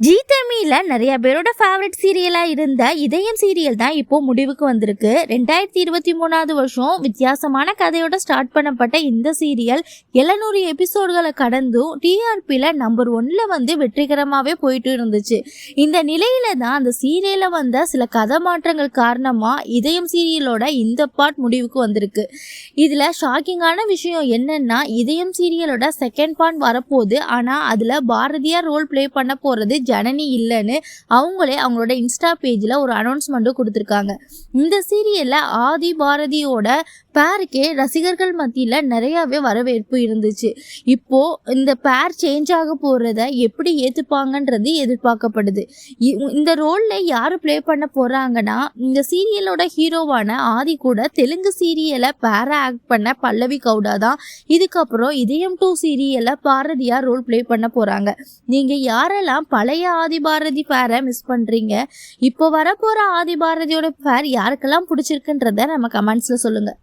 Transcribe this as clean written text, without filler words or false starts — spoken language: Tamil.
ஜீ தமிழ்ல நிறைய பேரோட ஃபேவரட் சீரியலா இருந்த இதயம் சீரியல் தான் இப்போ முடிவுக்கு வந்திருக்கு. 2023 வருஷம் வித்தியாசமான கதையோட ஸ்டார்ட் பண்ணப்பட்ட இந்த சீரியல் 700 எபிசோடுகளை கடந்தும் டிஆர்பியில் நம்பர் 1ல வந்து வெற்றிகரமாகவே போயிட்டு இருந்துச்சு. இந்த நிலையில தான் அந்த சீரியல்ல வந்த சில கதை மாற்றங்கள் காரணமா இதயம் சீரியலோட இந்த பார்ட் முடிவுக்கு வந்திருக்கு. இதுல ஷாக்கிங்கான விஷயம் என்னன்னா, இதயம் சீரியலோட செகண்ட் பார்ட் வரப்போகுது. ஆனா அதுல பாரதியார் ரோல் பிளே பண்ண போறது ஜனனி இல்லைன்னு அவங்களோட இன்ஸ்டா பேஜில் ஒரு அனௌன்ஸ்மெண்ட்டும் கொடுத்துருக்காங்க. இந்த சீரியலில் ஆதி பாரதியோட பேருக்கே ரசிகர்கள் மத்தியில் நிறையாவே வரவேற்பு இருந்துச்சு. இப்போது இந்த பேர் சேஞ்ச் ஆக போகிறத எப்படி ஏற்றுப்பாங்கன்றது எதிர்பார்க்கப்படுது. இந்த ரோலில் யார் ப்ளே பண்ண போகிறாங்கன்னா, இந்த சீரியலோட ஹீரோவான ஆதி கூட தெலுங்கு சீரியலை பேரா ஆக்ட் பண்ண பல்லவி கவுடா தான் இதுக்கப்புறம் இதயம் 2 சீரியலில் பாரதியார் ரோல் ப்ளே பண்ண போகிறாங்க. நீங்கள் யாரெல்லாம் பழைய ஆதி பாரதி பேரை மிஸ் பண்ணுறீங்க, இப்போ வரப்போகிற ஆதி பாரதியோட பேர் யாருக்கெல்லாம் பிடிச்சிருக்குன்றத நம்ம கமெண்ட்ஸில் சொல்லுங்கள்.